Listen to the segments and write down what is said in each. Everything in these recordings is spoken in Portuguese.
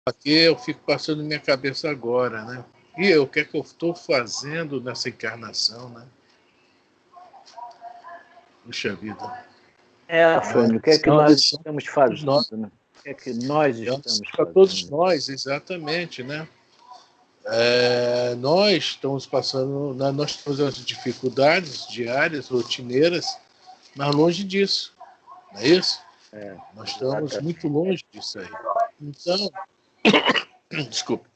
aqui eu fico passando na minha cabeça agora, né? E eu, o que é que eu estou fazendo nessa encarnação, né? Puxa vida. Afônio, o que é que nós estamos fazendo, nós, né? O que é que nós estamos para fazendo? todos nós, exatamente, né? Nós estamos passando, nós temos as dificuldades diárias, rotineiras, mas longe disso, não é isso? Nós estamos muito longe disso aí. Então, desculpe,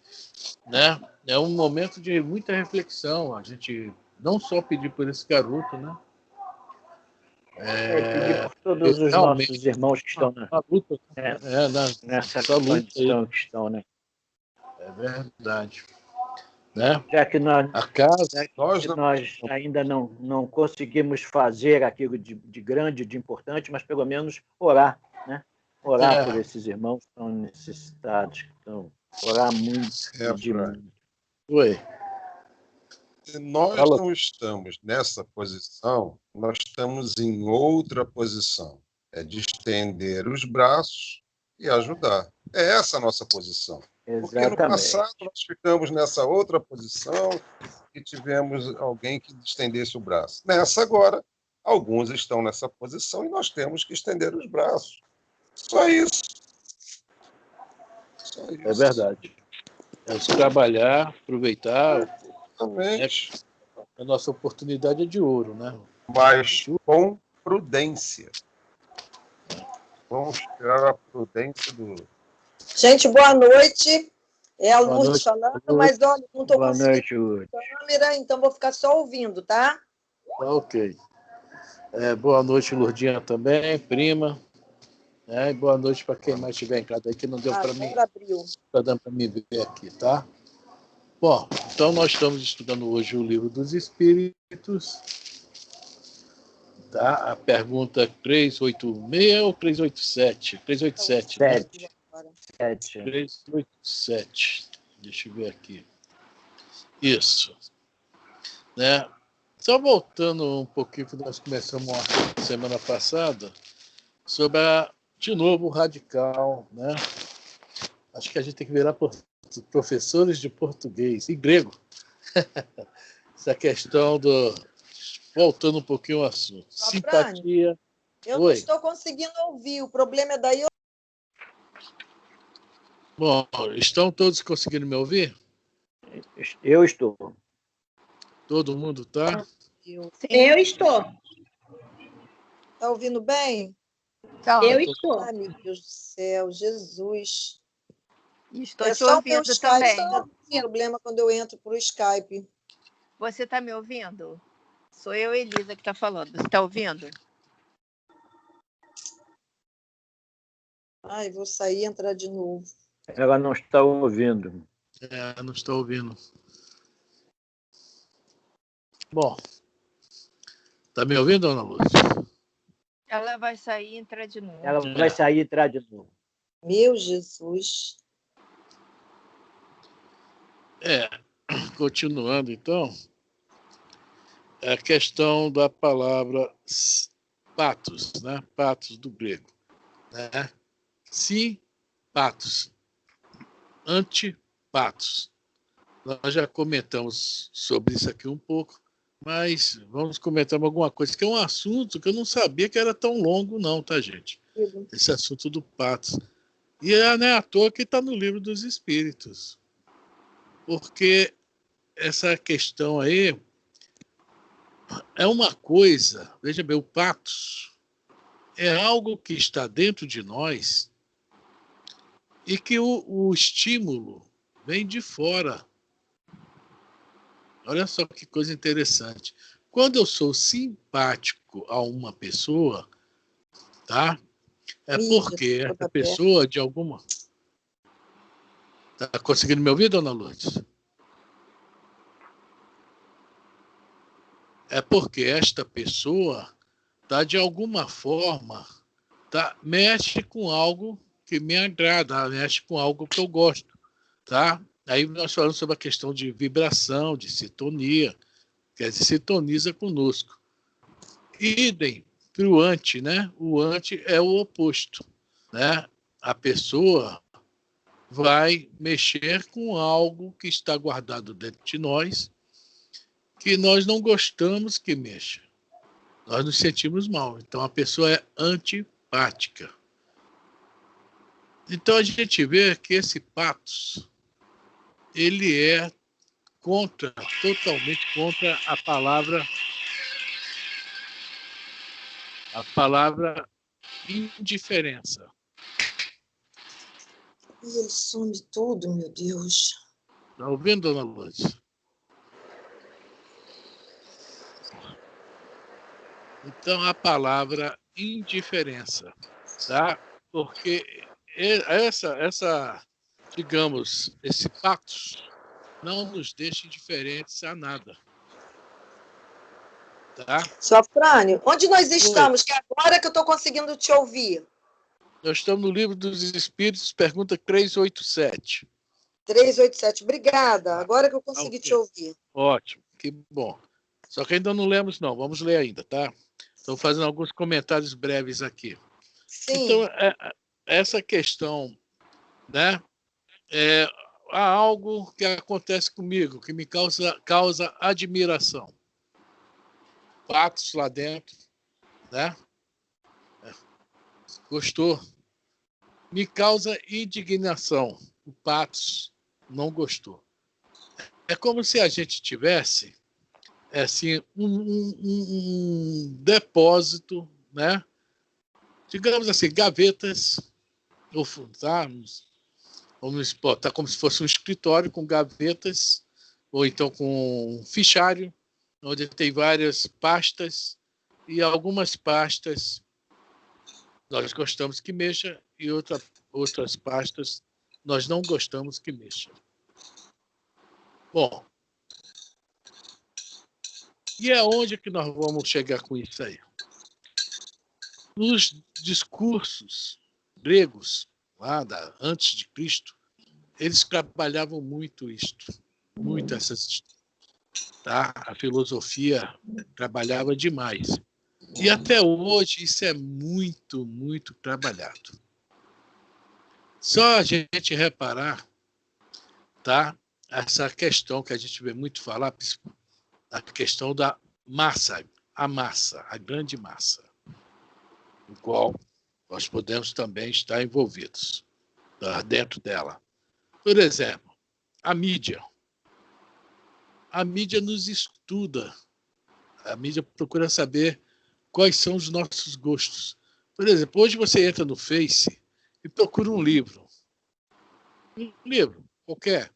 né? É um momento de muita reflexão. A gente não só pedir por esse garoto, né? Pedir por todos os nossos irmãos que estão na luta, nessa luta condição aí. que estão, né? É verdade. Né? Já que nós, nós ainda não conseguimos fazer aquilo de grande, de importante, mas pelo menos orar, né? Orar por esses irmãos que estão necessitados, que estão orar muito, pedir muito. Oi. Se nós não estamos nessa posição, nós estamos em outra posição. É de estender os braços e ajudar. É essa a nossa posição. Exatamente. Porque no passado nós ficamos nessa outra posição e tivemos alguém que estendesse o braço. Nessa agora, alguns estão nessa posição e nós temos que estender os braços. Só isso. Só isso. É verdade. É trabalhar, aproveitar. Exatamente. A nossa oportunidade é de ouro, né? Mas com prudência. Vamos tirar a prudência do... Gente, boa noite. É a Lourdes falando, mas olha, não estou conseguindo câmera, então vou ficar só ouvindo, tá? Ok. Boa noite, Lourdinha também, prima. Boa noite para quem mais estiver em casa aí, que não deu para mim. Está dando para mim ver aqui, tá? Bom, então nós estamos estudando hoje o Livro dos Espíritos. Tá? A pergunta 386 ou 387? 387, né? 387. Deixa eu ver aqui. Isso. Né? Só voltando um pouquinho que nós começamos a semana passada, sobre de novo o radical, né? Acho que a gente tem que virar professores de português e grego. Essa questão do... Voltando um pouquinho ao assunto. Simpatia. Eu não estou conseguindo ouvir. O problema é daí. Bom, estão todos conseguindo me ouvir? Eu estou. Todo mundo está? Eu estou. Está ouvindo bem? Eu estou. Ai, meu Deus do céu, Jesus. Estou te ouvindo também. Tem problema quando eu entro para o Skype. Você está me ouvindo? Sou eu, Elisa, que está falando. Você está ouvindo? Ai, vou sair e entrar de novo. Ela não está ouvindo. Não estou ouvindo. Bom. Está me ouvindo, Ana Lúcia? Ela vai sair e entrar de novo. Ela vai sair e entrar de novo. Meu Jesus. Continuando, então. A questão da palavra patos, né? Patos do grego. Né? Patos. Antipatos. Nós já comentamos sobre isso aqui um pouco, mas vamos comentar alguma coisa, que é um assunto que eu não sabia que era tão longo não, tá, gente? Esse assunto do patos. E não é à toa que está no Livro dos Espíritos. Porque essa questão aí é uma coisa, veja bem, o patos é algo que está dentro de nós e que o estímulo vem de fora. Olha só que coisa interessante. Quando eu sou simpático a uma pessoa, tá? É porque essa pessoa, de alguma... Está conseguindo me ouvir, dona Lourdes? É porque esta pessoa tá, de alguma forma, mexe com algo que me agrada, mexe com algo que eu gosto, tá? Aí nós falamos sobre a questão de vibração, de sintonia, quer dizer, sintoniza conosco. Idem para o anti, né? O anti é o oposto, né? A pessoa vai mexer com algo que está guardado dentro de nós, que nós não gostamos que mexa. Nós nos sentimos mal. Então, a pessoa é antipática. Então, a gente vê que esse patos, ele é totalmente contra a palavra indiferença. E ele some tudo, meu Deus. Está ouvindo, dona Lúcia? Então, a palavra indiferença, tá? Porque digamos, esse patos não nos deixa indiferentes a nada. Tá? Sofrânio, onde nós estamos? Que agora que eu estou conseguindo te ouvir. Nós estamos no Livro dos Espíritos, pergunta 387. 387, obrigada. Agora que eu consegui te ouvir. Ótimo, que bom. Só que ainda não lemos, não. Vamos ler ainda, tá? Estou fazendo alguns comentários breves aqui. Sim. Então, essa questão, né? Há algo que acontece comigo, que me causa admiração. Patos lá dentro, né? Gostou. Me causa indignação. O patos não gostou. É como se a gente tivesse assim, um depósito, né? Digamos assim, gavetas, tá? Vamos botar como se fosse um escritório com gavetas, ou então com um fichário, onde tem várias pastas, e algumas pastas nós gostamos que mexa, e outras pastas nós não gostamos que mexa. Bom, e aonde que nós vamos chegar com isso aí? Nos discursos gregos, antes de Cristo, eles trabalhavam muito isto, muito essas, tá? A filosofia trabalhava demais. E até hoje isso é muito, muito trabalhado. Só a gente reparar, tá? Essa questão que a gente vê muito falar, a questão da massa, a grande massa, no qual nós podemos também estar envolvidos, tá? Dentro dela. Por exemplo, a mídia. A mídia nos estuda. A mídia procura saber quais são os nossos gostos. Por exemplo, hoje você entra no Face e procura um livro. Um livro qualquer.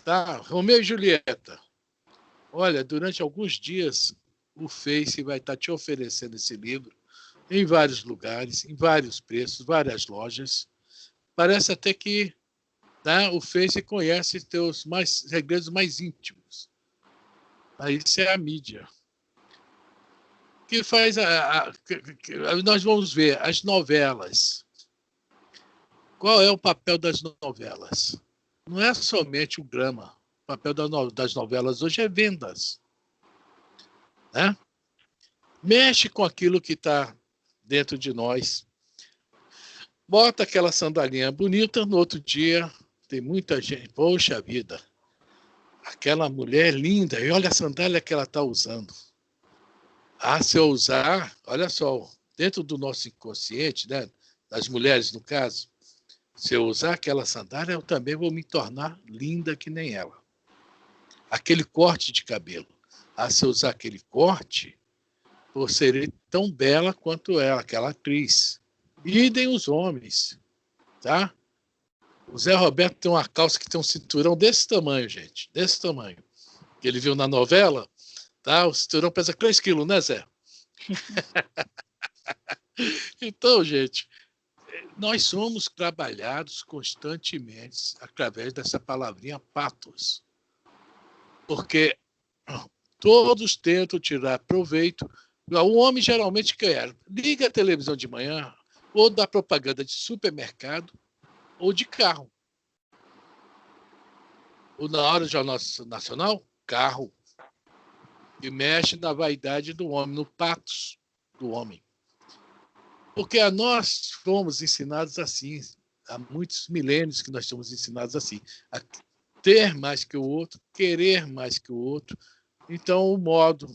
Tá? Romeu e Julieta. Olha, durante alguns dias, o Face vai estar te oferecendo esse livro em vários lugares, em vários preços, várias lojas. Parece até que, tá, o Face conhece teus segredos mais íntimos. Isso é a mídia. Que faz nós vamos ver as novelas. Qual é o papel das novelas? Não é somente o drama. O papel das novelas hoje é vendas. Né? Mexe com aquilo que está dentro de nós. Bota aquela sandalinha bonita, no outro dia tem muita gente. Poxa vida, aquela mulher linda, e olha a sandália que ela está usando. Se eu usar, olha só, dentro do nosso inconsciente, né, das mulheres no caso, se eu usar aquela sandália, eu também vou me tornar linda que nem ela. Aquele corte de cabelo. Se eu usar aquele corte, eu serei tão bela quanto ela, aquela atriz. Idem os homens, tá? O Zé Roberto tem uma calça que tem um cinturão desse tamanho, gente, desse tamanho. Que ele viu na novela, tá? O cinturão pesa 3 quilos, né, Zé? Então, gente, nós somos trabalhados constantemente através dessa palavrinha patos. Porque todos tentam tirar proveito. O homem geralmente quer. Liga a televisão de manhã, ou dá propaganda de supermercado, ou de carro. Ou na hora do Jornal Nacional, carro. E mexe na vaidade do homem, no patos do homem. Porque nós fomos ensinados assim. há muitos milênios que nós somos ensinados assim, a ter mais que o outro, querer mais que o outro. Então, o modo...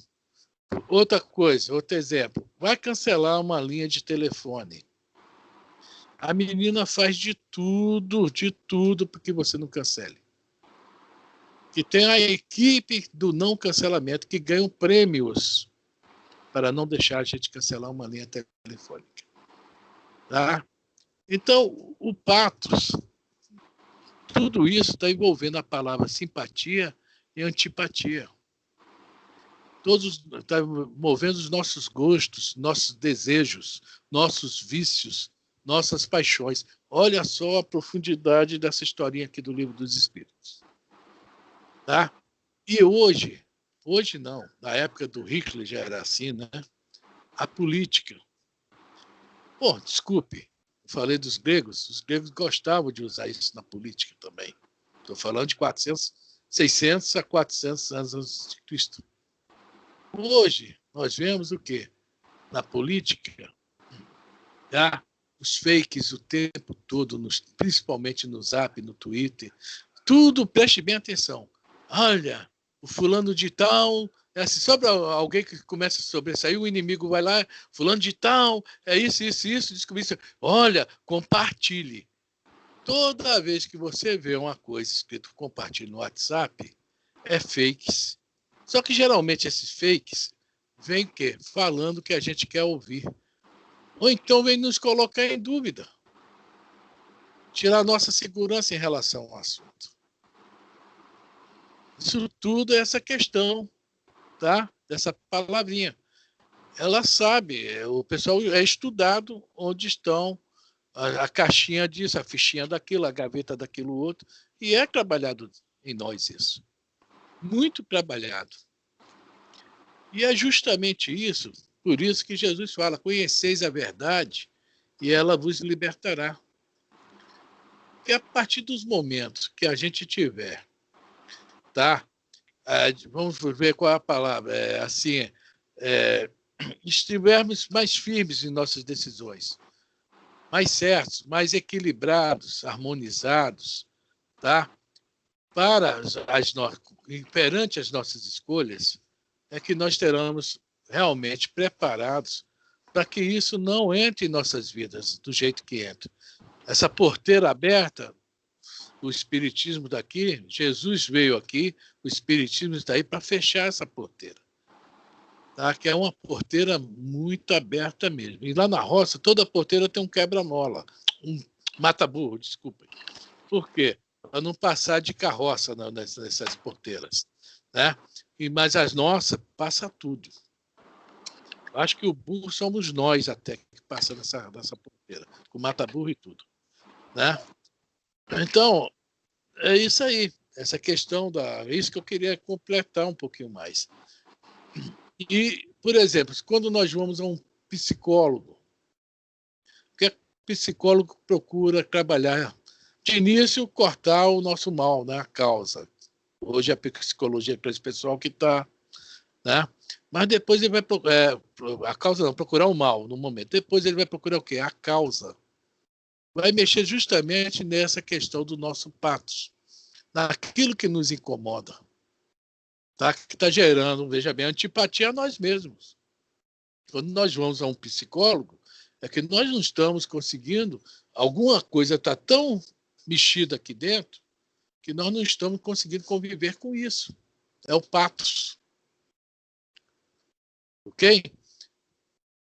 Outra coisa, outro exemplo, vai cancelar uma linha de telefone. A menina faz de tudo para que você não cancele. Que tem a equipe do não cancelamento que ganham prêmios para não deixar a gente cancelar uma linha telefônica. Tá? Então, o patos, tudo isso está envolvendo a palavra simpatia e antipatia. Está movendo os nossos gostos, nossos desejos, nossos vícios, nossas paixões. Olha só a profundidade dessa historinha aqui do Livro dos Espíritos. Tá? E hoje não, na época do Hitler já era assim, né? A política. Pô, desculpe, eu falei dos gregos, os gregos gostavam de usar isso na política também. Estou falando de 600 a 400 anos antes de Cristo. Hoje, nós vemos o quê? Na política, tá? Os fakes o tempo todo, principalmente no Zap, no Twitter. Tudo, preste bem atenção. Olha, o fulano de tal... assim, sobre alguém que começa a sobressair, o inimigo vai lá, fulano de tal, é isso, descobri isso. Olha, compartilhe. Toda vez que você vê uma coisa escrito compartilhe no WhatsApp, é fakes. Só que geralmente esses fakes vêm falando o que a gente quer ouvir. Ou então vem nos colocar em dúvida. Tirar nossa segurança em relação ao assunto. Isso tudo é essa questão, tá? Dessa palavrinha. Ela sabe, o pessoal é estudado onde estão a caixinha disso, a fichinha daquilo, a gaveta daquilo outro, e é trabalhado em nós isso. Muito trabalhado. E é justamente isso, por isso que Jesus fala, conheceis a verdade e ela vos libertará. E a partir dos momentos que a gente tiver, tá? Vamos ver qual é a palavra, estivermos mais firmes em nossas decisões, mais certos, mais equilibrados, harmonizados, tá? Perante as nossas escolhas, é que nós teremos realmente preparados para que isso não entre em nossas vidas do jeito que entra. Essa porteira aberta, o Espiritismo daqui, Jesus veio aqui, o Espiritismo está aí para fechar essa porteira. Tá? Que é uma porteira muito aberta mesmo. E lá na roça, toda porteira tem um quebra-mola, um mata-burro, desculpa. Por quê? Para não passar de carroça nessas porteiras. Né? Mas as nossas, passa tudo. Acho que o burro somos nós até que passa nessa porteira, com mata-burro e tudo. Né? Então, é isso aí. Essa questão é isso que eu queria completar um pouquinho mais. E, por exemplo, quando nós vamos a um psicólogo, o que o psicólogo procura trabalhar? De início, cortar o nosso mal, né? A causa. Hoje a psicologia é para esse pessoal que está... Né? Mas depois ele vai a causa não, procurar o mal no momento. Depois ele vai procurar o quê? A causa. Vai mexer justamente nessa questão do nosso patos, naquilo que nos incomoda. Tá? Que está gerando, veja bem, antipatia a nós mesmos. Quando nós vamos a um psicólogo, é que nós não estamos conseguindo, alguma coisa está tão mexida aqui dentro, que nós não estamos conseguindo conviver com isso. É o patos. Ok?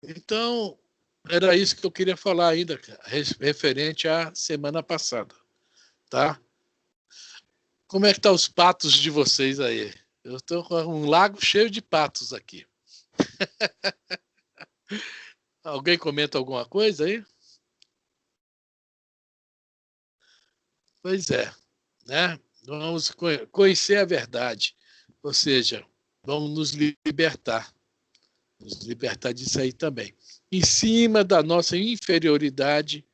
Então, era isso que eu queria falar ainda, referente à semana passada. Tá? Como é que estão os patos de vocês aí? Eu estou com um lago cheio de patos aqui. Alguém comenta alguma coisa aí? Pois é, né? Vamos conhecer a verdade, ou seja, vamos nos libertar disso aí também. Em cima da nossa inferioridade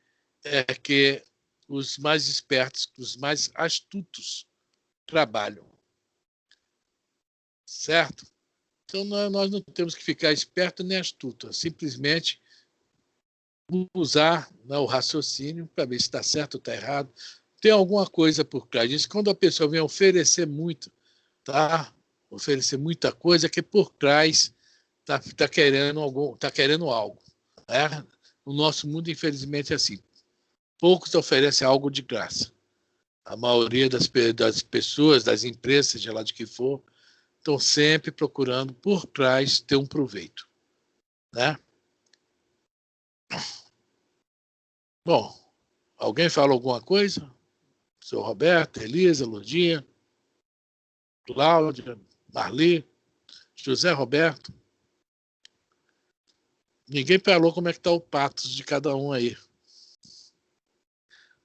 é que os mais espertos, os mais astutos trabalham. Certo? Então, nós não temos que ficar esperto nem astuto, simplesmente usar, né, o raciocínio para ver se está certo ou está errado. Tem alguma coisa por trás disso. Quando a pessoa vem oferecer muito, tá? Oferecer muita coisa, que por trás tá querendo algo. Né? O nosso mundo, infelizmente, é assim. Poucos oferecem algo de graça. A maioria das pessoas, das empresas, seja lá de que for, estão sempre procurando por trás ter um proveito. Né? Bom, alguém fala alguma coisa? Seu Roberto, Elisa, Lurdinha, Cláudia, Marli, José Roberto. Ninguém falou como é que está o patos de cada um aí.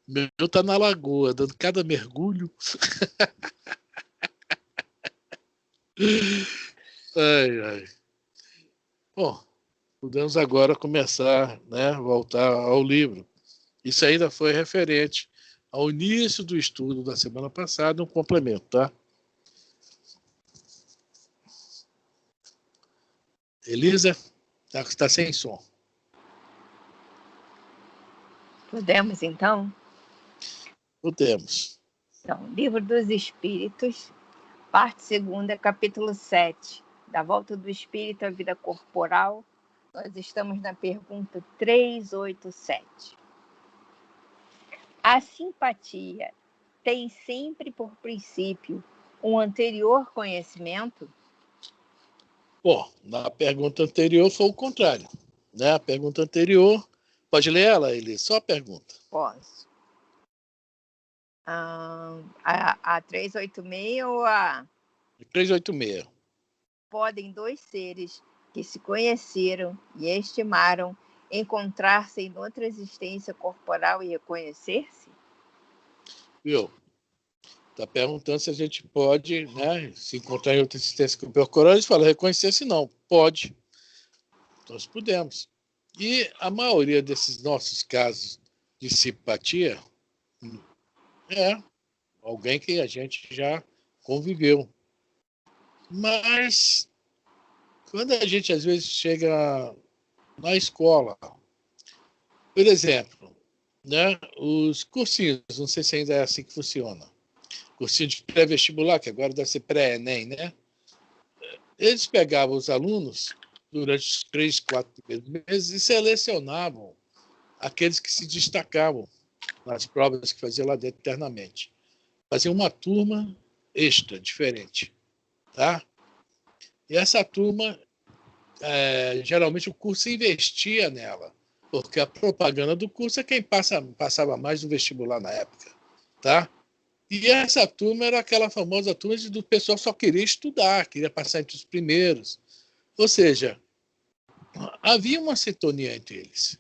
O meu está na lagoa, dando cada mergulho. Ai, ai. Bom, podemos agora começar, né, voltar ao livro. Isso ainda foi referente ao início do estudo da semana passada, um complemento, tá? Elisa, está sem som. Podemos, então? Podemos. Então, Livro dos Espíritos, parte 2ª, capítulo 7, da volta do espírito à vida corporal. Nós estamos na pergunta 387. A simpatia tem sempre por princípio um anterior conhecimento? Bom, na pergunta anterior foi o contrário. Né? A pergunta anterior, pode ler ela, Elisa? Só a pergunta. Posso. A 386 ou a... 386. Podem dois seres que se conheceram e estimaram encontrar-se em outra existência corporal e reconhecer-se? Viu? Está perguntando se a gente pode, né, se encontrar em outra existência corporal. Eles falam, reconhecer-se não. Pode. Nós podemos. E a maioria desses nossos casos de simpatia é alguém que a gente já conviveu. Mas quando a gente às vezes chega na escola, por exemplo, né, os cursinhos, não sei se ainda é assim que funciona, cursinho de pré-vestibular, que agora deve ser pré-ENEM, né? Eles pegavam os alunos durante os 3, 4 primeiros meses e selecionavam aqueles que se destacavam nas provas que faziam lá dentro internamente. Faziam uma turma extra, diferente. Tá? E essa turma, geralmente o curso investia nela, porque a propaganda do curso é quem passava mais no vestibular na época. Tá? E essa turma era aquela famosa turma do pessoal só queria estudar, queria passar entre os primeiros. Ou seja, havia uma sintonia entre eles.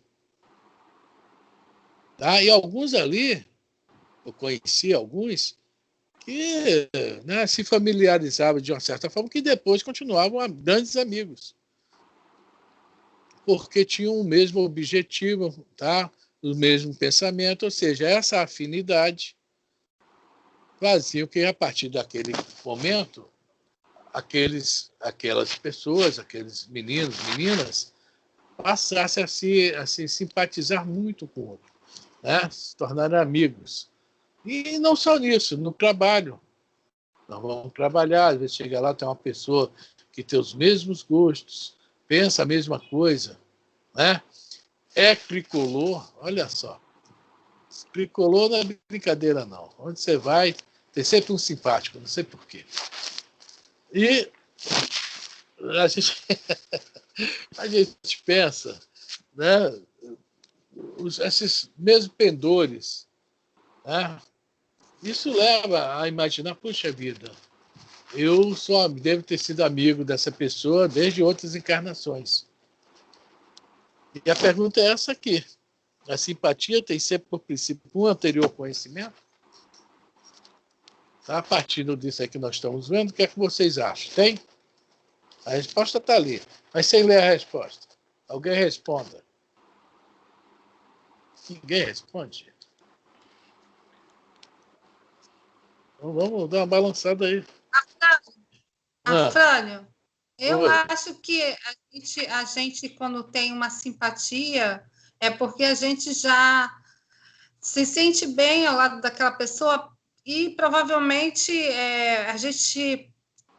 Tá? E alguns ali, eu conheci alguns, que, né, se familiarizavam de uma certa forma, que depois continuavam grandes amigos. Porque tinham o mesmo objetivo, tá? O mesmo pensamento, ou seja, essa afinidade fazia que, a partir daquele momento, aquelas pessoas, aqueles meninos, meninas, passassem a se simpatizar muito com o outro, né? Se tornarem amigos. E não só nisso, no trabalho. Nós vamos trabalhar, às vezes chega lá, tem uma pessoa que tem os mesmos gostos, pensa a mesma coisa, né? É tricolor, olha só. Tricolor não é brincadeira, não. Onde você vai, tem sempre um simpático, não sei porquê. E a gente pensa, né? Esses mesmos pendores, né? Isso leva a imaginar, puxa vida, eu só devo ter sido amigo dessa pessoa desde outras encarnações. E a pergunta é essa aqui. A simpatia tem sempre, por princípio, um anterior conhecimento? Tá? A partir disso aí que nós estamos vendo, o que é que vocês acham? Tem? A resposta está ali. Mas sem ler a resposta. Alguém responda. Ninguém responde. Então vamos dar uma balançada aí. Afrânio, eu acho que a gente, quando tem uma simpatia, é porque a gente já se sente bem ao lado daquela pessoa e provavelmente a gente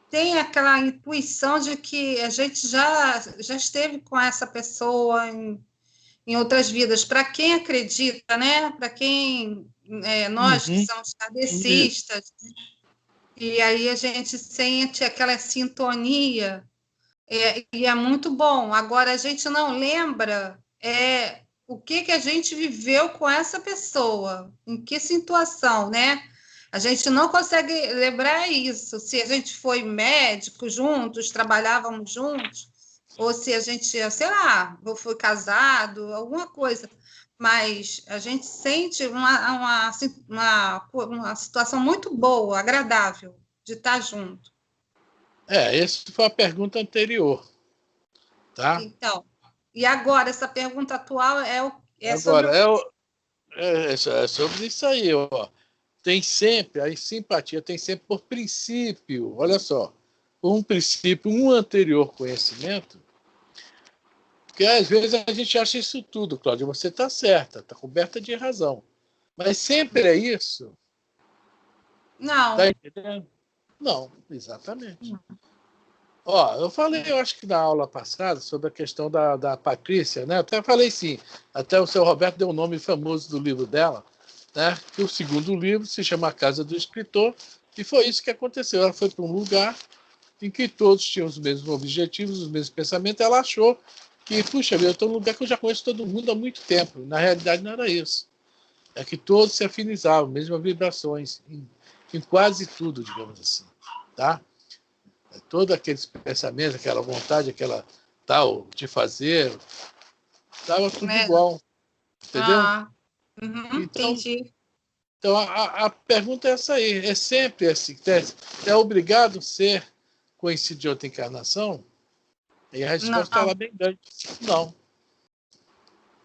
tem aquela intuição de que a gente já esteve com essa pessoa em outras vidas. Para quem acredita, né? Para quem nós que somos kardecistas, e aí a gente sente aquela sintonia, e é muito bom. Agora, a gente não lembra o que a gente viveu com essa pessoa, em que situação, né? A gente não consegue lembrar isso, se a gente foi médico juntos, trabalhávamos juntos, ou se a gente, sei lá, ou foi casado, alguma coisa. Mas a gente sente uma situação muito boa, agradável de estar junto. Essa foi a pergunta anterior. Tá? Então, e agora, essa pergunta atual é sobre isso aí. Ó. Tem sempre, a simpatia tem sempre por princípio, olha só, um princípio, um anterior conhecimento, porque às vezes a gente acha isso tudo, Cláudia, você está certa, está coberta de razão. Mas sempre é isso? Não. Está entendendo? Não, exatamente. Ó, eu falei, eu acho que na aula passada, sobre a questão da Patrícia, né? Eu até falei sim, até o seu Roberto deu o nome famoso do livro dela, né? Que o segundo livro se chama A Casa do Escritor, e foi isso que aconteceu. Ela foi para um lugar em que todos tinham os mesmos objetivos, os mesmos pensamentos, ela achou que, puxa, eu estou num lugar que eu já conheço todo mundo há muito tempo. Na realidade, não era isso. É que todos se afinizavam, mesmas vibrações, em quase tudo, digamos assim, tá? Todos aqueles pensamentos, aquela vontade, aquela tal de fazer, estava tudo igual, entendeu? Entendi. Então a pergunta é essa aí, é sempre assim, é obrigado a ser conhecido de outra encarnação? E a resposta está lá bem grande, não.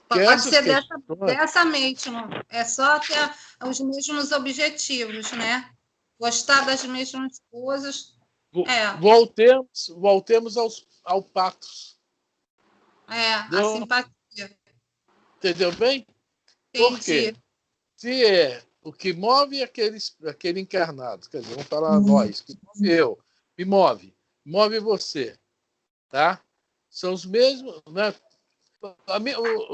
Pode ser dessa mente, não? É só ter os mesmos objetivos, né? Gostar das mesmas coisas. Voltemos ao patos. A simpatia. Entendeu bem? Entendi. Por quê? Se é o que move aquele encarnado, quer dizer, vamos falar nós, que move move você, tá? São os mesmos, né?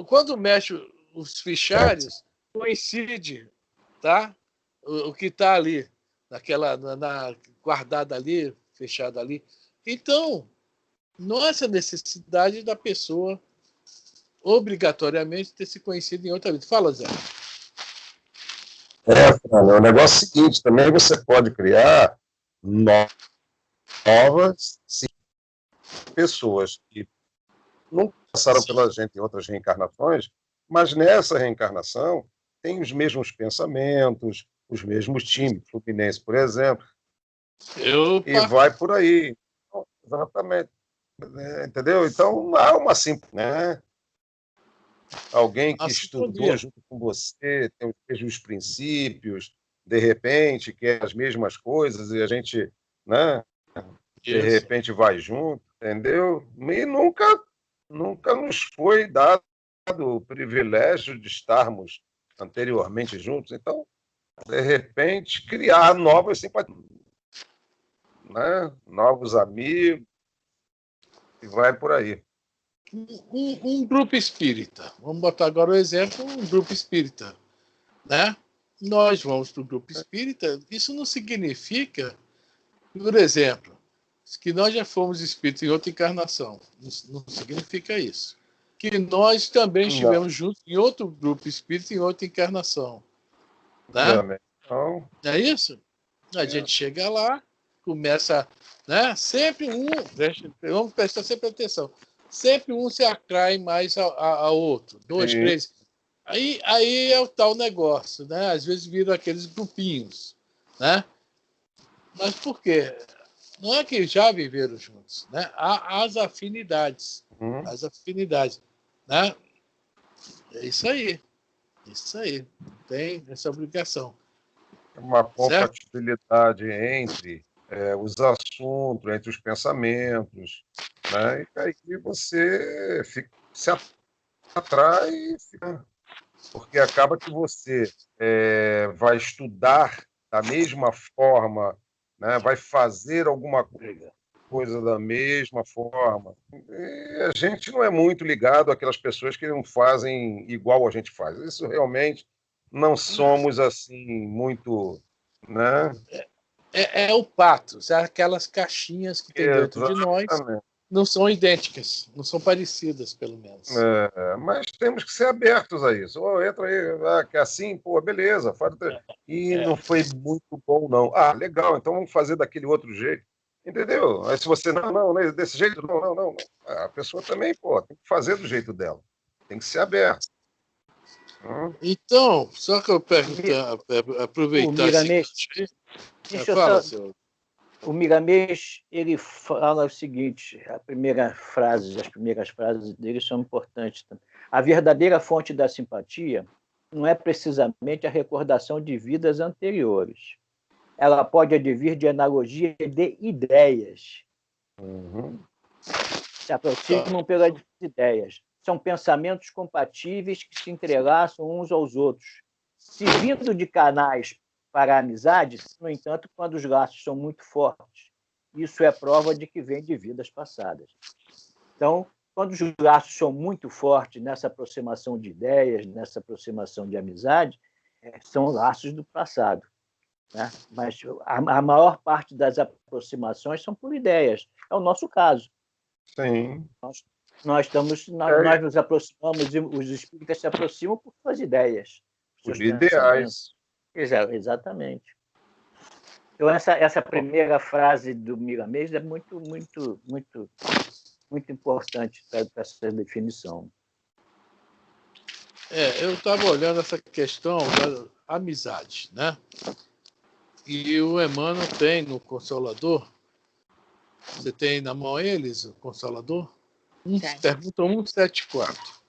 Quando mexe os fichários, coincide, tá? O que está ali, guardado ali, fechado ali. Então, não há essa necessidade da pessoa obrigatoriamente ter se conhecido em outra vida. Fala, Zé. Fran, o negócio é o seguinte, também você pode criar novas pessoas que não passaram pela gente em outras reencarnações, mas nessa reencarnação tem os mesmos pensamentos, os mesmos times, Fluminense, por exemplo, e vai por aí. Exatamente. Entendeu? Então, não há uma simples, né? Alguém que estudou junto com você, tem os mesmos princípios, de repente quer as mesmas coisas e a gente, né? De repente vai junto, entendeu? E nunca nos foi dado o privilégio de estarmos anteriormente juntos. Então, de repente, criar novas simpatias, né? Novos amigos, e vai por aí. Um grupo espírita, vamos botar agora o exemplo, um grupo espírita, né? Nós vamos para o grupo espírita, isso não significa, por exemplo, que nós já fomos espíritos em outra encarnação, não significa isso. Que nós também estivemos juntos em outro grupo espírita em outra encarnação, né? Não é isso? A gente chega lá, começa, né? Sempre vamos prestar sempre atenção, sempre um se atrai mais ao outro, 2, 3. Aí é o tal negócio, né? Às vezes viram aqueles grupinhos, né? Mas por quê? Não é que já viveram juntos, né? Há as afinidades, né? É isso aí, tem essa obrigação. Uma compatibilidade entre os assuntos, entre os pensamentos, né? E aí você atrás, porque acaba que você vai estudar da mesma forma, né? Vai fazer alguma coisa da mesma forma. E a gente não é muito ligado àquelas pessoas que não fazem igual a gente faz. Isso realmente não somos assim muito, né? É o pato, aquelas caixinhas que tem dentro de nós Exatamente. não são idênticas, não são parecidas, pelo menos. Mas temos que ser abertos a isso. Entra aí, que é assim, pô, beleza. E não foi muito bom, não. Ah, legal, então vamos fazer daquele outro jeito. Entendeu? Aí se você, não, desse jeito, não. A pessoa também, pô, tem que fazer do jeito dela. Tem que ser aberto. Então, só que eu perguntar, aproveitar esse gancho aí. Fala, senhor. O Miramês, ele fala o seguinte, as primeiras frases dele são importantes. A verdadeira fonte da simpatia não é precisamente a recordação de vidas anteriores. Ela pode advir de analogia de ideias. Se aproximam pelas ideias. São pensamentos compatíveis que se entrelaçam uns aos outros. Se vindo de canais para a amizade, no entanto, quando os laços são muito fortes, isso é prova de que vem de vidas passadas. Então, quando os laços são muito fortes nessa aproximação de ideias, nessa aproximação de amizade, são laços do passado. Né? Mas a maior parte das aproximações são por ideias. É o nosso caso. Sim. Nós nos aproximamos, e os espíritas se aproximam por suas ideias. Os ideais. Exatamente. Então, essa primeira frase do Miramês é muito importante para essa definição. Eu estava olhando essa questão da amizade, né? E o Emmanuel tem no Consolador. Você tem na mão eles, o Consolador? Pergunta 174.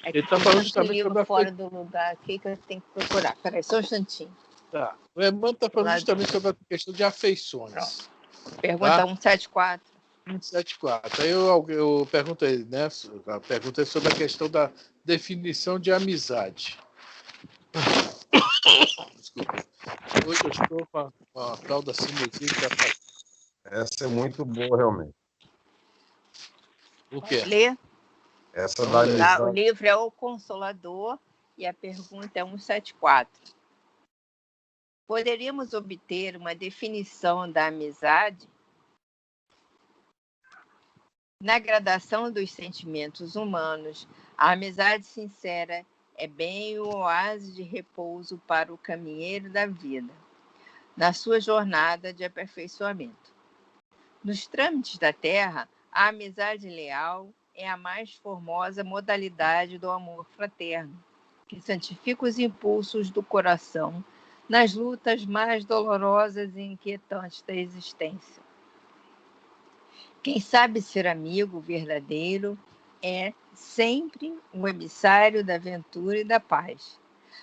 Ele está falando justamente sobre fora do lugar aqui que eu tenho que procurar. Peraí, só um instantinho. Tá. O Emmanuel está falando justamente sobre a questão de afeições. Pronto. Pergunta 174. 174. Aí eu perguntei, né? Perguntei sobre a questão da definição de amizade. Desculpa. Hoje eu estou com a tal da cinesia. Essa é muito boa, realmente. O quê? Lê. Essa da amizade. O livro é O Consolador e a pergunta é 174. Poderíamos obter uma definição da amizade? Na gradação dos sentimentos humanos, a amizade sincera é bem o oásis de repouso para o caminheiro da vida, na sua jornada de aperfeiçoamento. Nos trâmites da terra, a amizade leal é a mais formosa modalidade do amor fraterno, que santifica os impulsos do coração nas lutas mais dolorosas e inquietantes da existência. Quem sabe ser amigo verdadeiro é sempre um emissário da ventura e da paz,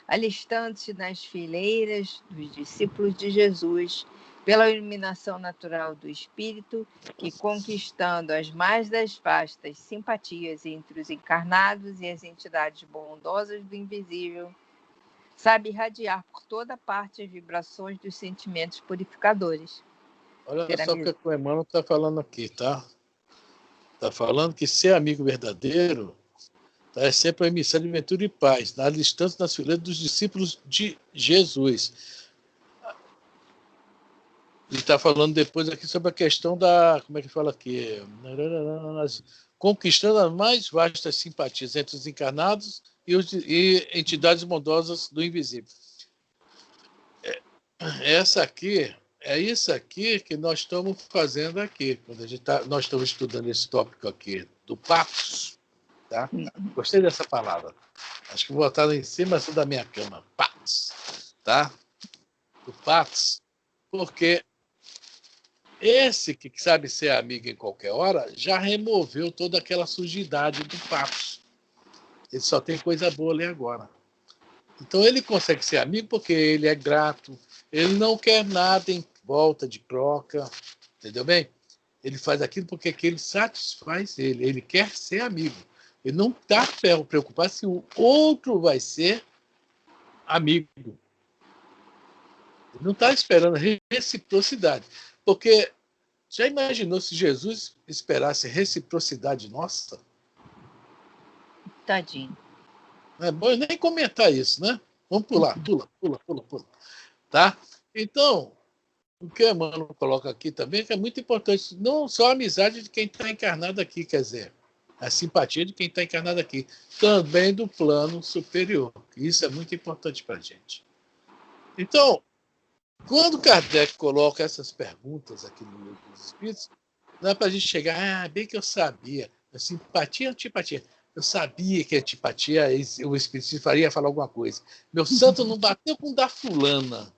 alistando-se nas fileiras dos discípulos de Jesus, pela iluminação natural do espírito, que, conquistando as mais vastas simpatias entre os encarnados e as entidades bondosas do invisível, sabe irradiar por toda parte as vibrações dos sentimentos purificadores. Olha só o que o Emmanuel está falando aqui, tá? Está falando que ser amigo verdadeiro é sempre a emissão de ventura e paz, na distância nas fileiras dos discípulos de Jesus. Ele está falando depois aqui sobre a questão da... Como é que fala aqui? Conquistando as mais vastas simpatias entre os encarnados e entidades bondosas do invisível. É isso aqui que nós estamos fazendo aqui, quando nós estamos estudando esse tópico aqui, do patos. Tá? Gostei dessa palavra. Acho que vou botar lá em cima da minha cama. Patos. Tá? Do patos. Porque esse que sabe ser amigo em qualquer hora já removeu toda aquela sujidade do patos. Ele só tem coisa boa ali agora. Então ele consegue ser amigo porque ele é grato, ele não quer nada em volta de troca, entendeu bem? Ele faz aquilo porque aquilo satisfaz ele quer ser amigo. Ele não está preocupado se o outro vai ser amigo. Ele não está esperando reciprocidade. Porque já imaginou se Jesus esperasse reciprocidade nossa? Tadinho. Não é bom eu nem comentar isso, né? Vamos pular, pula. Tá? Então, o que o Emmanuel coloca aqui também é que é muito importante, não só a amizade de quem está encarnado aqui, quer dizer, a simpatia de quem está encarnado aqui, também do plano superior. Isso é muito importante para a gente. Então, quando Kardec coloca essas perguntas aqui no Livro dos Espíritos, não é para a gente chegar, bem que eu sabia, simpatia ou antipatia? Eu sabia que a antipatia, o Espírito faria falar alguma coisa. Meu santo não bateu com o da fulana.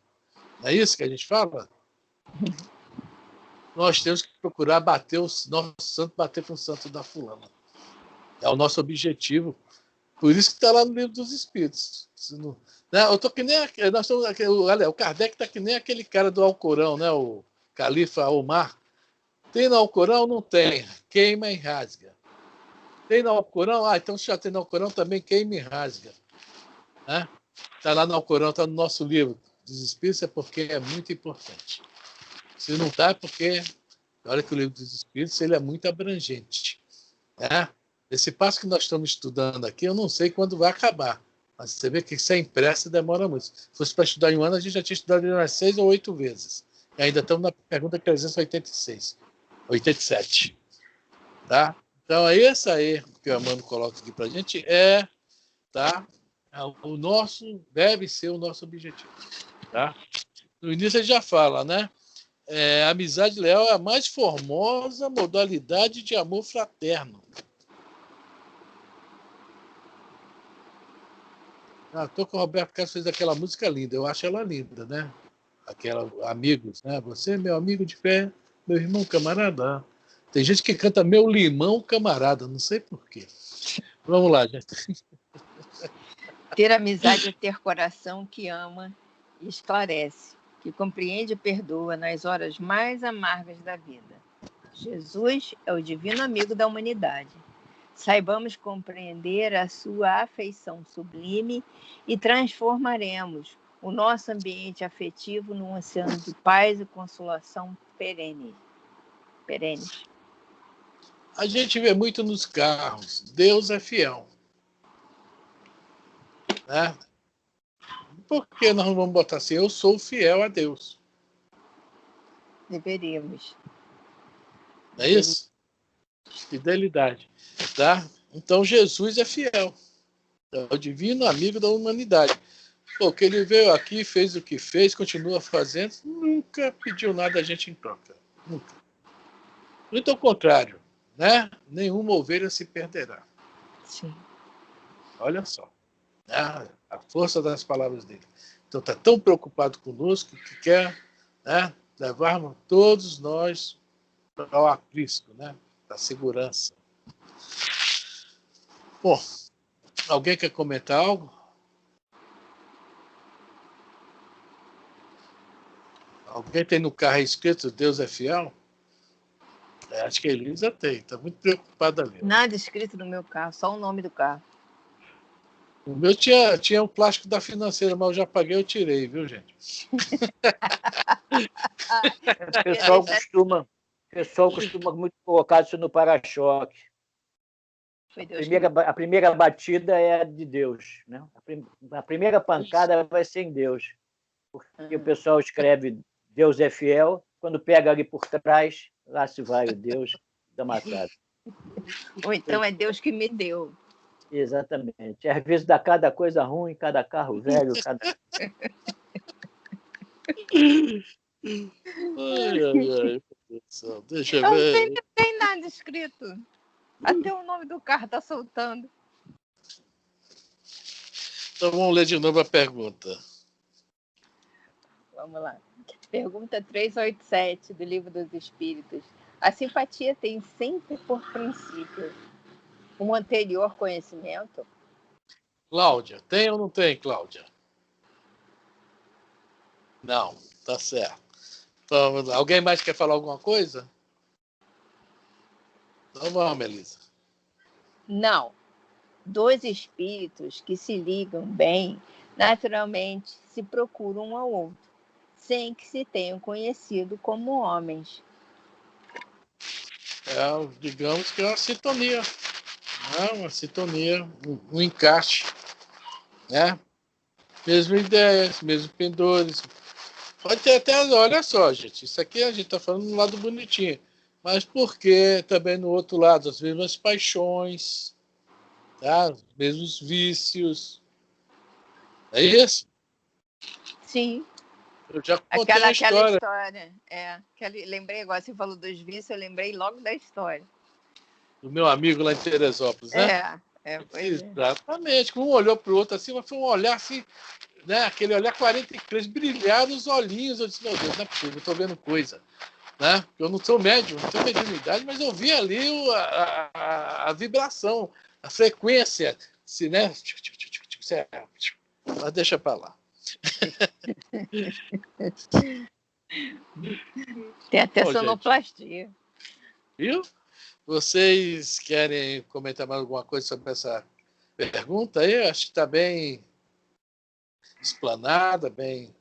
Não é isso que a gente fala? Nós temos que procurar bater o nosso santo, bater com o santo da fulana. É o nosso objetivo. Por isso que está lá no Livro dos Espíritos. Não, né? Eu tô que nem nós estamos, olha, o Kardec está que nem aquele cara do Alcorão, né? O Califa Omar. Tem no Alcorão? Não tem. Queima e rasga. Tem no Alcorão? Então se já tem no Alcorão também queima e rasga. Né? Está lá no Alcorão, está no nosso livro dos Espíritos, é porque é muito importante. Se não está, é porque olha que o Livro dos Espíritos ele é muito abrangente. Né? Esse passo que nós estamos estudando aqui, eu não sei quando vai acabar. Mas você vê que sem pressa demora muito. Se fosse para estudar em um ano, a gente já tinha estudado umas 6 ou 8 vezes. E ainda estamos na pergunta 387. Tá? Então, esse aí que o Emmanuel coloca aqui para a gente tá? O nosso, deve ser o nosso objetivo. Tá? No início ele já fala, né? A amizade leal é a mais formosa modalidade de amor fraterno. Tô com o Roberto Carlos, fez aquela música linda, eu acho ela linda, né? Aquela Amigos, né? Você é meu amigo de fé, meu irmão camarada. Tem gente que canta meu limão camarada, não sei porquê. Vamos lá, gente. Ter amizade é ter coração que ama e esclarece, que compreende e perdoa nas horas mais amargas da vida. Jesus é o divino amigo da humanidade. Saibamos compreender a sua afeição sublime e transformaremos o nosso ambiente afetivo num oceano de paz e consolação perenes. A gente vê muito nos carros, Deus é fiel. Né? Por que nós não vamos botar assim? Eu sou fiel a Deus. Deveríamos. Não é isso? Fidelidade. Tá? Então Jesus é fiel. É o divino amigo da humanidade. Que ele veio aqui, fez o que fez, continua fazendo, nunca pediu nada a gente em troca. Nunca. Muito ao contrário, né? Nenhuma ovelha se perderá. Sim. Olha só. A força das palavras dele. Então está tão preocupado conosco que quer, né, levarmos todos nós ao aprisco, né, da segurança. Bom, alguém quer comentar algo? Alguém tem no carro escrito Deus é fiel? Acho que a Elisa tem, está muito preocupada ali. Nada escrito no meu carro, só o nome do carro. O meu tinha um plástico da Financeira, mas eu já paguei, eu tirei, viu, gente? O pessoal costuma muito colocar isso no para-choque. A primeira batida é de Deus, né? A primeira pancada vai ser em Deus. Porque o pessoal escreve Deus é fiel, quando pega ali por trás, lá se vai o Deus da matada. Ou então é Deus que me deu. Exatamente. Às vezes dá cada coisa ruim, cada carro velho, cada... Ai, deixa eu ver. Não tem nada escrito. Até o nome do carro está soltando. Então vamos ler de novo a pergunta. Vamos lá. Pergunta 387 do Livro dos Espíritos. A simpatia tem sempre por princípio um anterior conhecimento? Cláudia, tem ou não tem, Cláudia? Não, tá certo. Então, alguém mais quer falar alguma coisa? Então vamos, Melissa. Não. Dois espíritos que se ligam bem, naturalmente se procuram um ao outro, sem que se tenham conhecido como homens. Digamos que é uma sintonia, né? Uma sintonia, um encaixe, né? Mesma ideias, mesmos pendores. Pode ter até, olha só, gente, isso aqui a gente está falando do lado bonitinho, mas porque também no outro lado as mesmas paixões, tá? Os mesmos vícios. É isso? Sim. Eu já contei a Aquela história. Lembrei agora, você falou dos vícios, eu lembrei logo da história. Do meu amigo lá em Teresópolis, né? Exatamente. Um olhou para o outro assim, mas foi um olhar assim, né? Aquele olhar 43, brilharam os olhinhos. Eu disse, meu Deus, não é possível, eu estou vendo coisa. Né? Eu não sou médium, não tenho mediunidade, mas eu vi ali a vibração, a frequência, se, né? Mas deixa para lá. Tem até sonoplastia. Viu? Vocês querem comentar mais alguma coisa sobre essa pergunta aí? Acho que está bem explanada, bem.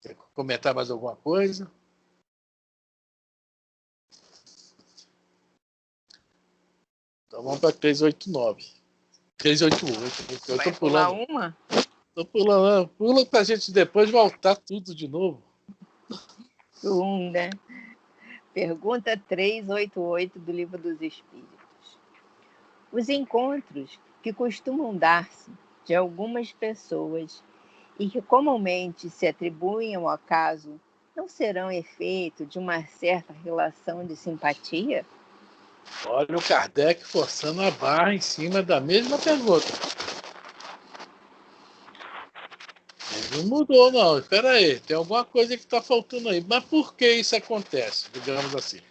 Quer comentar mais alguma coisa? Então vamos para 389. 388. Eu estou pulando. Uma? Estou pulando. Pula para a gente depois voltar tudo de novo. Né? Pergunta 388 do Livro dos Espíritos. Os encontros que costumam dar-se de algumas pessoas e que comumente se atribuem ao acaso não serão efeito de uma certa relação de simpatia? Olha o Kardec forçando a barra em cima da mesma pergunta. Ele não mudou, não. Espera aí, tem alguma coisa que está faltando aí. Mas por que isso acontece, digamos assim?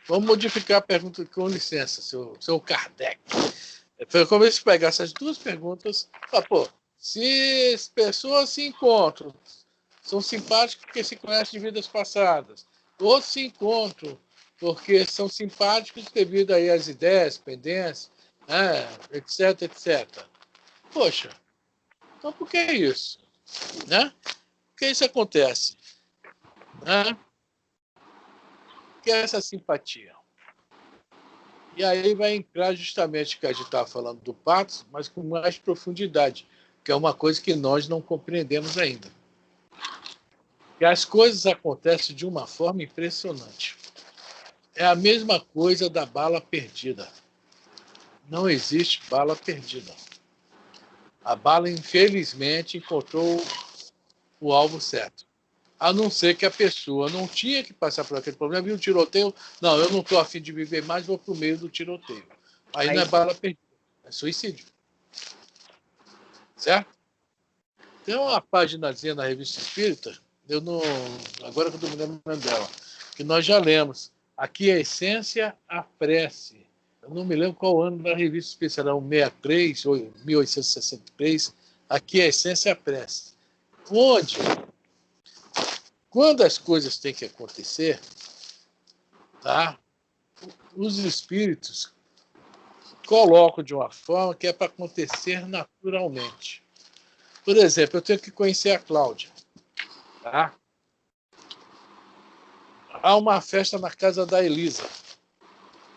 Vamos modificar a pergunta, com licença, seu Kardec. Foi como se pegasse as duas perguntas. Se as pessoas se encontram, são simpáticos porque se conhecem de vidas passadas, ou se encontram porque são simpáticos devido aí às ideias, pendências, etc, etc. Poxa, então por que isso? Né? Por que isso acontece? Né? Por que essa simpatia? E aí vai entrar justamente o que a gente estava falando do Patos, mas com mais profundidade, que é uma coisa que nós não compreendemos ainda. E as coisas acontecem de uma forma impressionante. É a mesma coisa da bala perdida. Não existe bala perdida. A bala, infelizmente, encontrou o alvo certo. A não ser que a pessoa não tinha que passar por aquele problema, viu um tiroteio, não, eu não estou a fim de viver mais, vou para o meio do tiroteio. Aí não é bala perdida, é suicídio. Certo? Tem uma paginazinha na Revista Espírita, agora que eu estou me lembrando dela, que nós já lemos. Aqui a essência, a prece. Eu não me lembro qual ano da Revista Espírita, era 63 ou 1863. Aqui a essência, a prece. Onde, quando as coisas têm que acontecer, tá? Os espíritos colocam de uma forma que é para acontecer naturalmente. Por exemplo, eu tenho que conhecer a Cláudia. Tá? Há uma festa na casa da Elisa.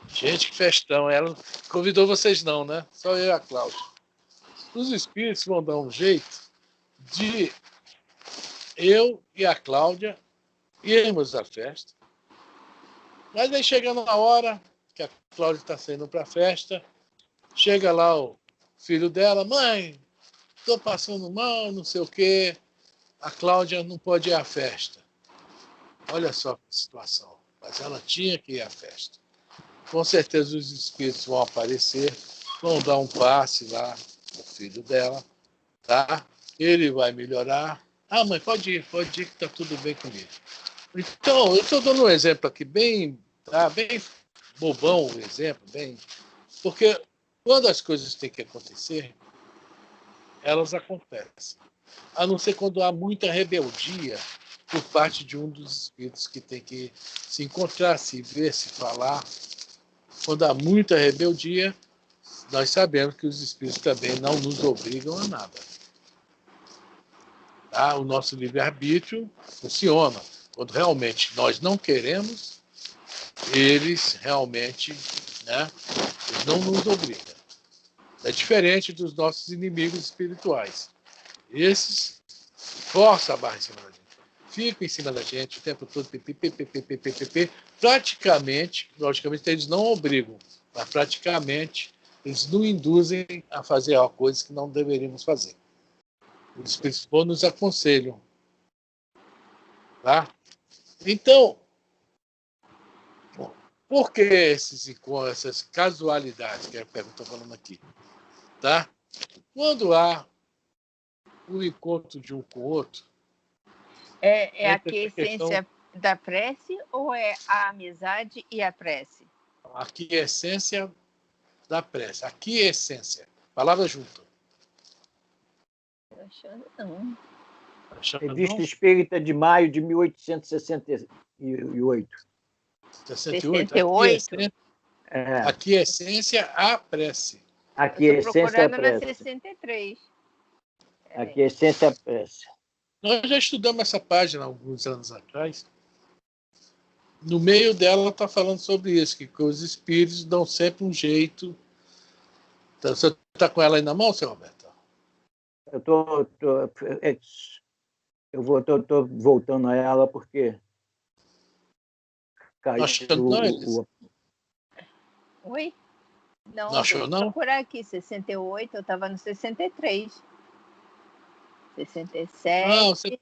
Gente, que festão. Ela convidou vocês não, né? Só eu e a Cláudia. Os espíritos vão dar um jeito de eu e a Cláudia irmos à festa. Mas aí chegando na hora que a Cláudia está saindo para a festa, chega lá o filho dela, mãe, estou passando mal, não sei o quê. A Cláudia não pode ir à festa. Olha só a situação. Mas ela tinha que ir à festa. Com certeza os espíritos vão aparecer, vão dar um passe lá no filho dela, tá? Ele vai melhorar. Ah, mãe, pode ir que está tudo bem comigo. Então, eu estou dando um exemplo aqui bem bobão, o exemplo, porque quando as coisas têm que acontecer, elas acontecem. A não ser quando há muita rebeldia por parte de um dos espíritos que tem que se encontrar, se ver, se falar. Quando há muita rebeldia, nós sabemos que os espíritos também não nos obrigam a nada. Tá? O nosso livre-arbítrio funciona. Quando realmente nós não queremos, eles realmente, né, eles não nos obrigam. É diferente dos nossos inimigos espirituais. Esses forçam a barra em cima da gente. Ficam em cima da gente o tempo todo, praticamente, logicamente, eles não obrigam, mas praticamente eles nos induzem a fazer coisas que não deveríamos fazer. Os espíritos bons nos aconselham. Tá? Então, por que esses encontros, essas casualidades, que é a pergunta falando aqui? Tá? Quando há o encontro de um com o outro, é a essência da prece ou é a amizade e a prece? Aqui é a essência da prece. Aqui é a essência. Palavra junto. Achando não. Revista Espírita de maio de 1868. 68? Aqui é essência a prece. Aqui é essência a prece. Na 63. Aqui é essência a prece. Nós já estudamos essa página há alguns anos atrás. No meio dela está falando sobre isso, que os espíritos dão sempre um jeito. Então, você está com ela aí na mão, seu Roberto? Eu estou voltando a ela porque caiu Oi? Não, não achou, não? Vou procurar aqui, 68, eu estava no 63. 67. Não, você...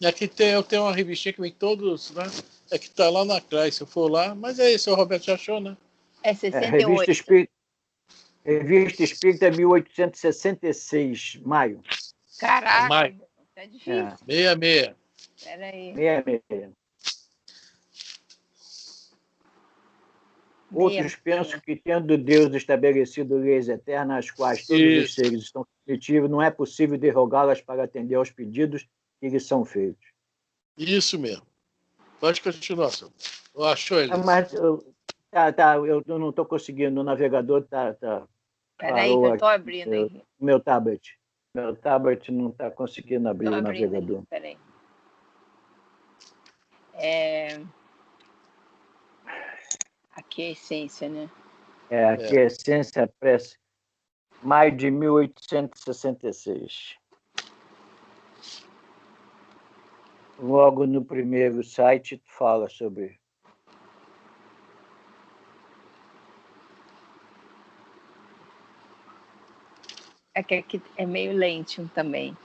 Aqui eu tenho uma revistinha que vem todos, né? É que está lá na Crais, se eu for lá. Mas é isso, o Roberto já achou, né? É 68. Revista Espírita 1866, maio. Caraca, maio. Tá difícil. 66. Espera aí. 66. Outros pensam que, tendo Deus estabelecido leis eternas, às quais todos os seres estão submetidos, não é possível derrogá-las para atender aos pedidos que lhes são feitos. Isso mesmo. Pode continuar, senhor. Achou ele? Mas eu não estou conseguindo, o navegador está... Peraí, que eu estou abrindo aí. Meu tablet não está conseguindo abrir o navegador. Peraí. Aqui é a essência, né? Aqui é a essência, prece. Maio de 1866. Logo no primeiro site fala sobre... É que aqui é meio lento também.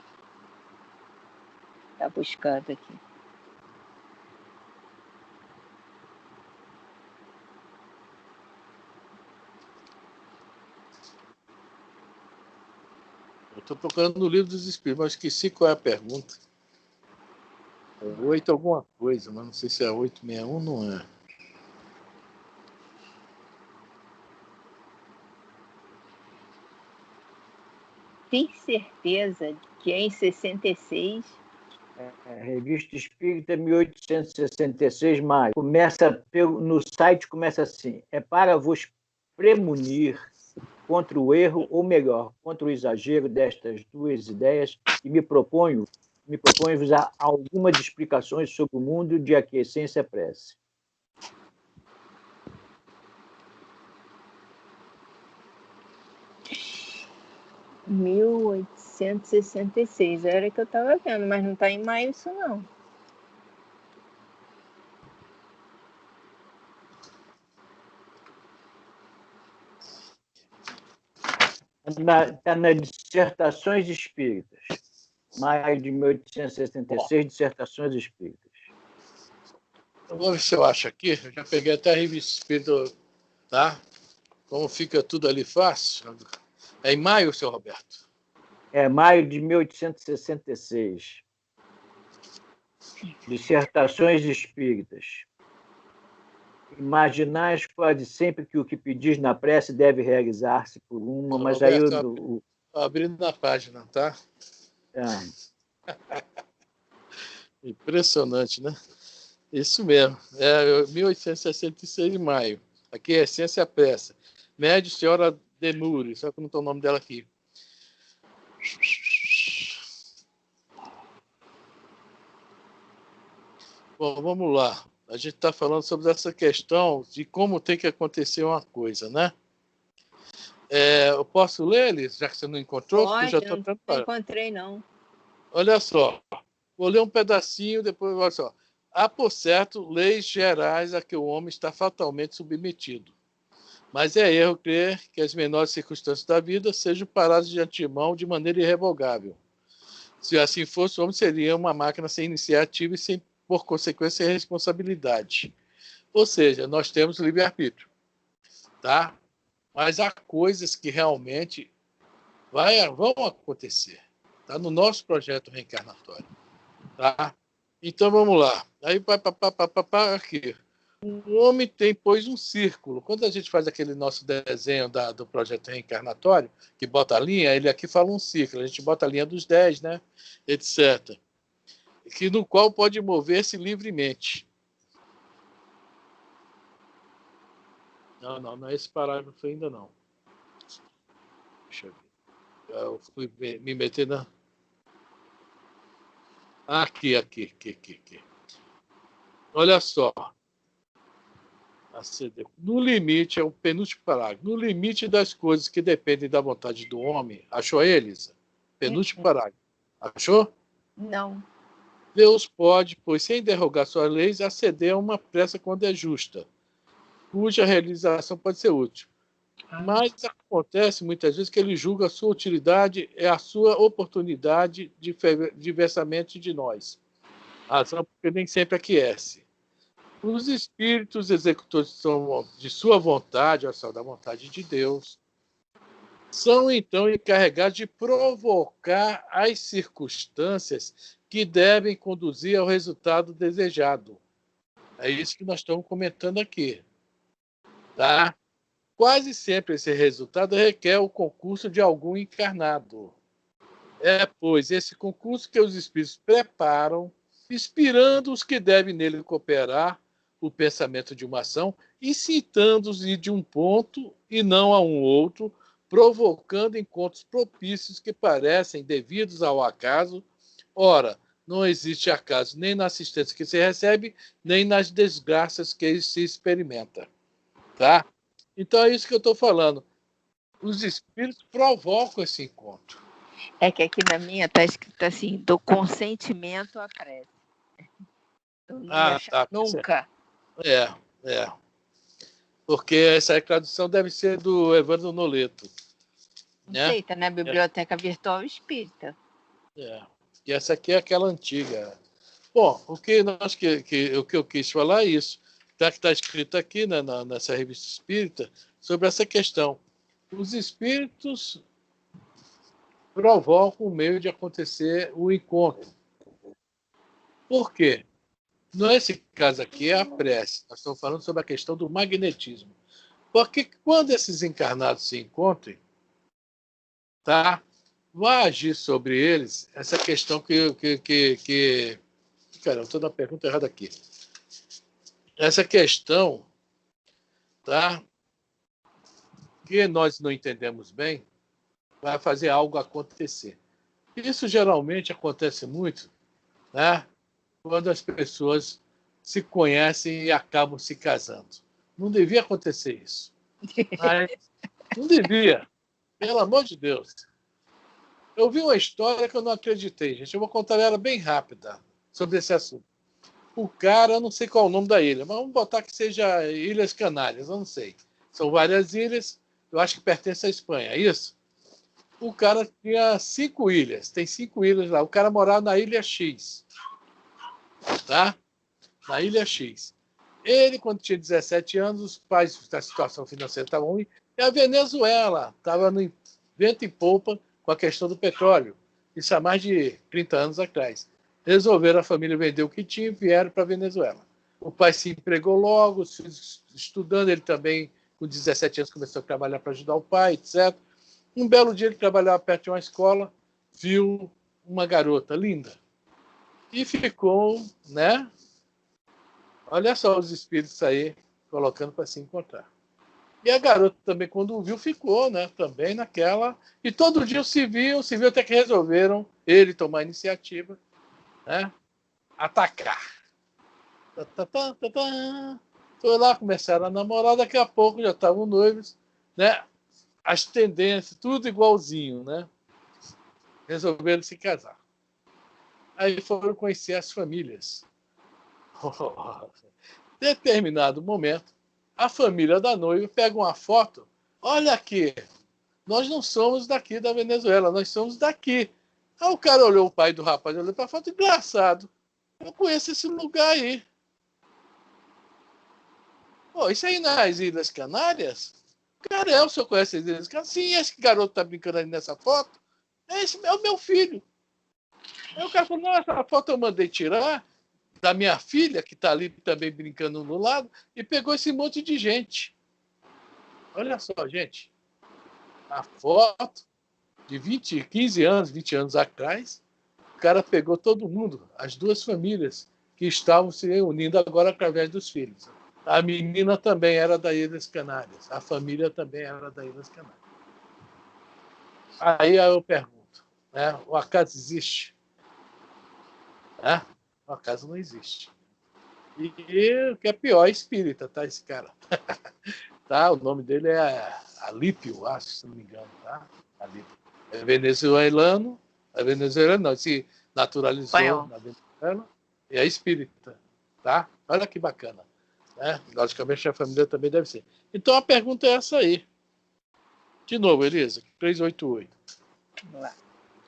Tá buscando aqui. Eu estou procurando no livro dos Espíritos, mas esqueci qual é a pergunta. É 8 alguma coisa, mas não sei se é 861, não é. Tem certeza que é em 66? Revista Espírita 1866, maio. No site começa assim: é para vos premunir contra o erro, ou melhor, contra o exagero destas duas ideias, e me proponho-vos algumas explicações sobre o mundo de aquiescência e prece. Em 1866, era que eu estava vendo, mas não está em maio isso não. Está nas Dissertações Espíritas. Maio de 1866, Dissertações Espíritas. Eu vou ver se eu acho aqui. Eu já peguei até a revista Espírita, tá? Como fica tudo ali fácil. É em maio, seu Roberto? É maio de 1866. Dissertações Espíritas. Imaginais quase sempre que o que pedis na prece deve realizar-se por uma, mas Roberto, aí abrindo na página, tá? Impressionante, né? Isso mesmo. 1866 de maio. Aqui é essência pressa. Médio, senhora Demure, só que não está o nome dela aqui. Bom, vamos lá. A gente está falando sobre essa questão de como tem que acontecer uma coisa, né? Eu posso ler, Elis, já que você não encontrou? Pode, Porque eu já não encontrei, não. Olha só, vou ler um pedacinho, depois olha só. Há, por certo, leis gerais a que o homem está fatalmente submetido. Mas é erro crer que as menores circunstâncias da vida sejam paradas de antemão de maneira irrevogável. Se assim fosse, o homem seria uma máquina sem iniciativa e sem, por consequência, sem responsabilidade. Ou seja, nós temos livre-arbítrio, tá? Mas há coisas que realmente vão acontecer. Está no nosso projeto reencarnatório. Tá? Então, vamos lá. Aí, aqui. O homem tem, pois, um círculo. Quando a gente faz aquele nosso desenho do projeto reencarnatório, que bota a linha, ele aqui fala um círculo. A gente bota a linha dos 10, né? Etc. Que, no qual pode mover-se livremente. Não é esse parágrafo ainda, não. Deixa eu ver. Eu fui me meter na... Aqui. Olha só. No limite, é o penúltimo parágrafo. No limite das coisas que dependem da vontade do homem. Achou aí, Elisa? Penúltimo parágrafo. Achou? Não. Deus pode, pois, sem derrogar suas leis, aceder a uma pressa quando é justa, cuja realização pode ser útil. Mas acontece muitas vezes que ele julga a sua utilidade é a sua oportunidade diversamente de nós. Razão porque nem sempre aquece. Os espíritos executores de sua vontade, olha só, da vontade de Deus, são então encarregados de provocar as circunstâncias que devem conduzir ao resultado desejado. É isso que nós estamos comentando aqui. Tá? Quase sempre esse resultado requer o concurso de algum encarnado. Pois, esse concurso que os espíritos preparam, inspirando os que devem nele cooperar o pensamento de uma ação, incitando-os a ir de um ponto e não a um outro, provocando encontros propícios que parecem devidos ao acaso. Ora, não existe acaso nem na assistência que se recebe, nem nas desgraças que se experimenta. Tá? Então é isso que eu estou falando. Os espíritos provocam esse encontro. É que aqui na minha está escrito assim, do consentimento à prece. Eu não ia achar nunca. Porque essa tradução deve ser do Evandro Noleto. Né? Sei, está na Biblioteca Virtual Espírita. E essa aqui é aquela antiga. Bom, o que eu quis falar é isso. Que está escrito aqui nessa revista espírita sobre essa questão. Os espíritos provocam o meio de acontecer o encontro. Por quê? Nesse caso aqui é a prece. Nós estamos falando sobre a questão do magnetismo. Porque quando esses encarnados se encontrem, tá? Vai agir sobre eles essa questão que... Cara, eu estou na pergunta errada aqui. Essa questão, tá? Que nós não entendemos bem, vai fazer algo acontecer. Isso geralmente acontece muito, né? Quando as pessoas se conhecem e acabam se casando. Não devia acontecer isso. Mas não devia. Pelo amor de Deus. Eu vi uma história que eu não acreditei, gente. Eu vou contar ela bem rápida sobre esse assunto. O cara, eu não sei qual é o nome da ilha, mas vamos botar que seja Ilhas Canárias, eu não sei. São várias ilhas, eu acho que pertence à Espanha, é isso? O cara tinha 5 ilhas, tem 5 ilhas lá. O cara morava na Ilha X. Tá? Na Ilha X. Ele, quando tinha 17 anos, os pais da situação financeira estavam ruim, e a Venezuela estava no vento e polpa com a questão do petróleo. Isso há mais de 30 anos atrás. Resolveram a família vender o que tinha e vieram para a Venezuela. O pai se empregou logo, estudando, ele também, com 17 anos, começou a trabalhar para ajudar o pai, etc. Um belo dia, ele trabalhava perto de uma escola, viu uma garota linda. E ficou, né? Olha só os espíritos aí colocando para se encontrar. E a garota também, quando viu, ficou, né? Também naquela. E todo dia se viu até que resolveram ele tomar a iniciativa, né? Atacar. Foi lá, começaram a namorar, daqui a pouco já estavam noivos, né? As tendências, tudo igualzinho, né? Resolveram se casar. Aí foram conhecer as famílias. Determinado momento, a família da noiva pega uma foto. Olha aqui, nós não somos daqui da Venezuela, nós somos daqui. Aí o cara olhou, o pai do rapaz olhou para a foto, engraçado. Eu conheço esse lugar aí. Pô, isso aí nas Ilhas Canárias? Cara, o senhor conhece as Ilhas Canárias? Sim, esse garoto tá brincando ali nessa foto. Esse é o meu filho. Aí o cara falou, não, essa foto eu mandei tirar da minha filha, que está ali também brincando no lado, e pegou esse monte de gente. Olha só, gente. A foto de 15 anos, 20 anos atrás, o cara pegou todo mundo, as duas famílias que estavam se reunindo agora através dos filhos. A menina também era das Ilhas Canárias, a família também era das Ilhas Canárias. Aí eu pergunto, né, o acaso existe? Né? O acaso não existe. E o que é pior é espírita, tá? Esse cara. Tá? O nome dele é Alípio, acho, se não me engano. Tá? Alípio. É venezuelano, não, se naturalizou na Venezuela e é espírita. Tá? Olha que bacana. Né? Logicamente a família também deve ser. Então a pergunta é essa aí. De novo, Elisa, 388. Vamos lá.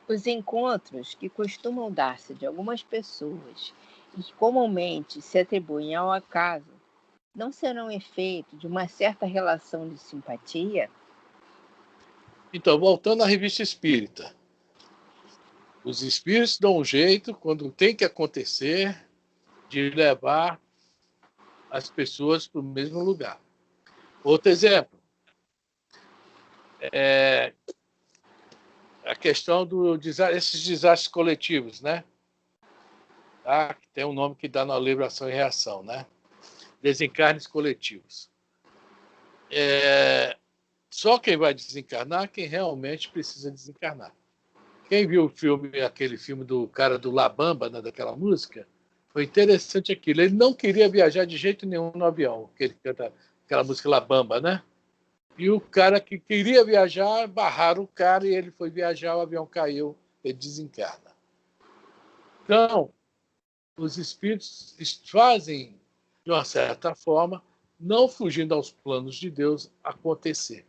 Os encontros que costumam dar-se de algumas pessoas e que comumente se atribuem ao acaso não serão efeito de uma certa relação de simpatia? Então, voltando à revista espírita. Os espíritos dão um jeito, quando tem que acontecer, de levar as pessoas para o mesmo lugar. Outro exemplo. A questão desses desastres coletivos, né? Tá? Que tem um nome que dá na livro Ação e Reação, né? Desencarnes coletivos. Só quem vai desencarnar, quem realmente precisa desencarnar. Quem viu aquele filme do cara do La Bamba, né, daquela música, foi interessante aquilo. Ele não queria viajar de jeito nenhum no avião, que ele canta aquela música La Bamba, né? E o cara que queria viajar, barraram o cara e ele foi viajar, o avião caiu, ele desencarna. Então, os espíritos fazem, de uma certa forma, não fugindo aos planos de Deus, acontecer.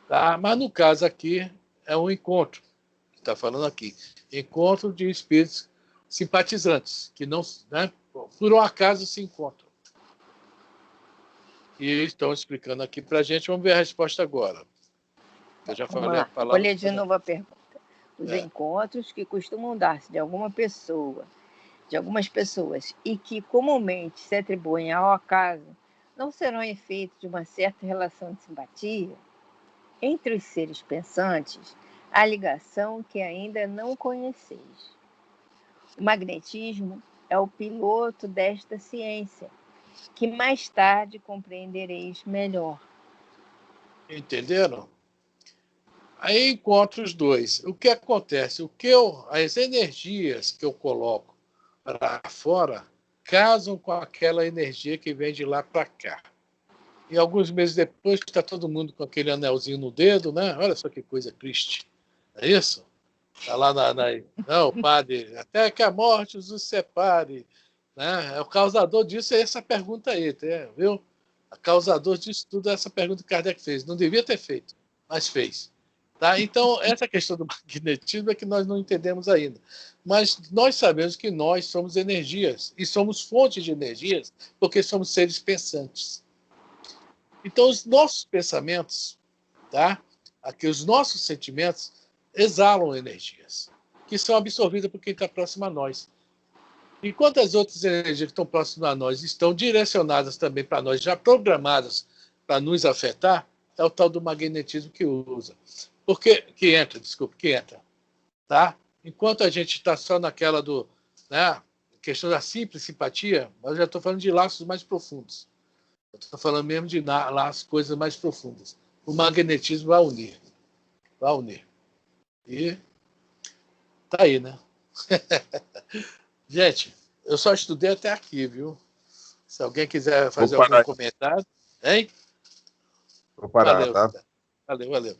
Tá? Mas no caso aqui, é um encontro, que está falando aqui. Encontro de espíritos simpatizantes, que não, né, por um acaso se encontram. E estão explicando aqui para a gente. Vamos ver a resposta agora. Eu já falei a palavra. Vou ler de novo a pergunta. Os encontros que costumam dar-se de algumas pessoas, e que comumente se atribuem ao acaso, não serão efeito de uma certa relação de simpatia? Entre os seres pensantes, há ligação que ainda não conheceis. O magnetismo é o piloto desta ciência, que mais tarde compreendereis melhor. Entenderam? Aí encontro os dois. O que acontece? As energias que eu coloco para fora casam com aquela energia que vem de lá para cá. E alguns meses depois está todo mundo com aquele anelzinho no dedo, né? Olha só que coisa triste. É isso? Está lá Não, padre, até que a morte os separe. Né? O causador disso é essa pergunta aí, viu? O causador disso tudo é essa pergunta que Kardec fez. Não devia ter feito, mas fez. Tá? Então, essa questão do magnetismo é que nós não entendemos ainda. Mas nós sabemos que nós somos energias, e somos fontes de energias, porque somos seres pensantes. Então, os nossos pensamentos, tá? Aqui, os nossos sentimentos exalam energias, que são absorvidas por quem está próximo a nós. Enquanto as outras energias que estão próximas a nós estão direcionadas também para nós, já programadas para nos afetar, é o tal do magnetismo que usa. Que entra. Tá? Enquanto a gente está só naquela do... Né, questão da simples simpatia, mas eu já estou falando de laços mais profundos. Estou falando mesmo de laços, coisas mais profundas. O magnetismo vai unir. Vai unir. E tá aí, né? Gente, eu só estudei até aqui, viu? Se alguém quiser fazer algum comentário, hein? Vou parar, Valeu, tá? Valeu.